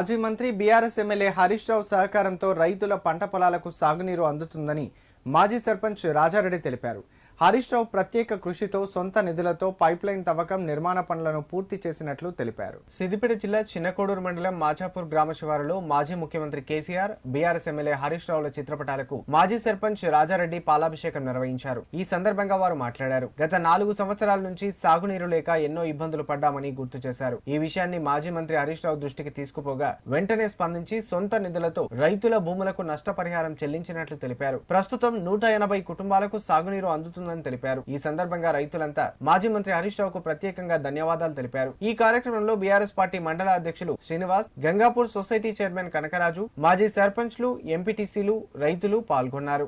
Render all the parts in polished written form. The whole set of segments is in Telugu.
మాజీ మంత్రి బీఆర్ఎస్ ఎమ్మెల్యే హరీష్ రావు సహకారంతో రైతుల పంట పొలాలకు సాగునీరు అందుతుందని మాజీ సర్పంచ్ రాజారెడ్డి తెలిపారు. హరీష్ రావు ప్రత్యేక కృషితో సొంత నిధులతో పైప్లైన్ తవ్వకం నిర్మాణ పనులను పూర్తి చేసినట్లు తెలిపారు. సిద్దిపేట జిల్లా చిన్నకోడూరు మండలం మాచాపూర్ గ్రామ శివారులో మాజీ ముఖ్యమంత్రి కేసీఆర్, బీఆర్ఎస్ ఎమ్మెల్యే హరీష్ రావుల చిత్రపటాలకు మాజీ సర్పంచ్ రాజారెడ్డి పాలాభిషేకం నిర్వహించారు. ఈ సందర్భంగా వారు మాట్లాడారు. గత 4 సంవత్సరాల నుంచి సాగునీరు లేక ఎన్నో ఇబ్బందులు పడ్డామని గుర్తు చేశారు. ఈ విషయాన్ని మాజీ మంత్రి హరీష్ రావు దృష్టికి తీసుకుపోగా వెంటనే స్పందించి సొంత నిధులతో రైతుల భూములకు నష్టపరిహారం చెల్లించినట్లు తెలిపారు. ప్రస్తుతం 180 కుటుంబాలకు సాగునీరు అందుతుంది తెలిపారు. ఈ సందర్భంగా రైతులంతా మాజీ మంత్రి హరీష్ రావుకు ప్రత్యేకంగా ధన్యవాదాలు తెలిపారు. ఈ కార్యక్రమంలో బీఆర్ఎస్ పార్టీ మండల అధ్యక్షులు శ్రీనివాస్, గంగాపూర్ సొసైటీ చైర్మన్ కనకరాజు, మాజీ సర్పంచ్లు, ఎంపీటీసీలు, రైతులు పాల్గొన్నారు.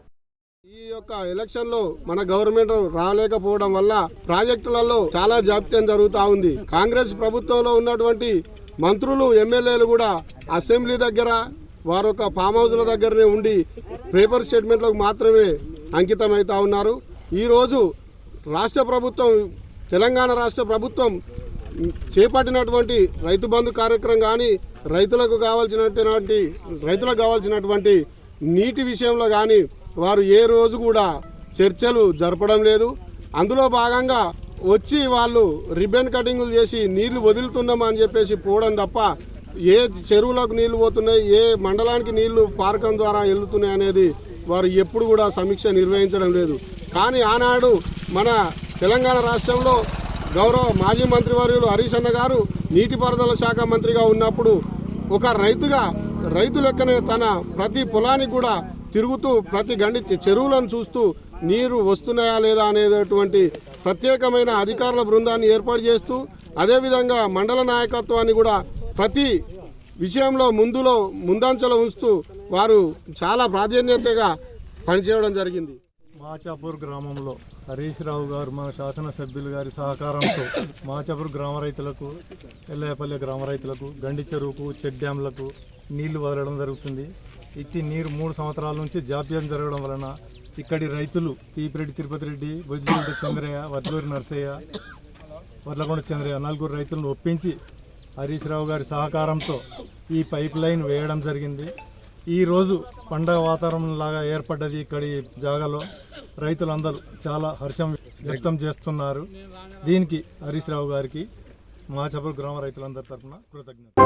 ఈ యొక్క ఎలక్షన్ లో మన గవర్నమెంట్ రాలేకపోవడం వల్ల ప్రాజెక్టులలో చాలా జాప్యం జరుగుతా ఉంది. కాంగ్రెస్ ప్రభుత్వంలో ఉన్నటువంటి మంత్రులు, ఎమ్మెల్యేలు కూడా అసెంబ్లీ దగ్గర వారొక ఫామ్ హౌస్ల దగ్గరనే ఉండి పేపర్ స్టేట్మెంట్లకు మాత్రమే అంకితమవుతా ఉన్నారు. ఈరోజు రాష్ట్ర ప్రభుత్వం, తెలంగాణ రాష్ట్ర ప్రభుత్వం చేపట్టినటువంటి రైతు బంధు కార్యక్రమం కానీ, రైతులకు కావాల్సినటువంటి నీటి విషయంలో కానీ వారు ఏ రోజు కూడా చర్చలు జరపడం లేదు. అందులో భాగంగా వచ్చి వాళ్ళు రిబ్బన్ కటింగులు చేసి నీళ్లు వదులుతున్నామని చెప్పేసి పోవడం తప్ప ఏ చెరువులకు నీళ్లు పోతున్నాయి, ఏ మండలానికి నీళ్లు పారకం ద్వారా వెళ్తున్నాయి అనేది వారు ఎప్పుడు కూడా సమీక్ష నిర్వహించడం లేదు. కానీ ఆనాడు మన తెలంగాణ రాష్ట్రంలో గౌరవ మాజీ మంత్రివర్యులు హరీష్ అన్న గారు నీటిపారుదల శాఖ మంత్రిగా ఉన్నప్పుడు ఒక రైతు లెక్కనే తన ప్రతి పొలానికి కూడా తిరుగుతూ ప్రతి గండి చెరువులను చూస్తూ నీరు వస్తున్నాయా లేదా అనేటువంటి ప్రత్యేకమైన అధికారుల బృందాన్ని ఏర్పాటు చేస్తూ, అదేవిధంగా మండల నాయకత్వాన్ని కూడా ప్రతి విషయంలో ముందంచలో ఉంచుతూ వారు చాలా ప్రాధాన్యతగా పనిచేయడం జరిగింది. మాచాపూర్ గ్రామంలో హరీష్ రావు గారు, మన శాసనసభ్యులు గారి సహకారంతో మాచాపూర్ గ్రామ రైతులకు, ఎల్లయ్యపల్లె గ్రామ రైతులకు, గండి చెరువుకు, చెక్ డ్యాంలకు నీళ్లు వదలడం జరుగుతుంది. ఇట్టి నీరు 3 సంవత్సరాల నుంచి జాప్యం జరగడం వలన ఇక్కడి రైతులు తీపిరెడ్డి తిరుపతి రెడ్డి, బొజ్జిరెడ్డి చంద్రయ్య, వడ్లూరి నర్సయ్య, వర్లకొండ చంద్రయ్య 4 రైతులను ఒప్పించి హరీష్ రావు గారి సహకారంతో ఈ పైప్ లైన్ వేయడం జరిగింది. ఈరోజు పండగ వాతావరణం లాగా ఏర్పడ్డది. ఇక్కడి జాగాలో రైతులందరూ చాలా హర్షం వ్యక్తం చేస్తున్నారు. దీనికి హరీష్ రావు గారికి మాచాపూర్ గ్రామ రైతులందరి తరఫున కృతజ్ఞతలు.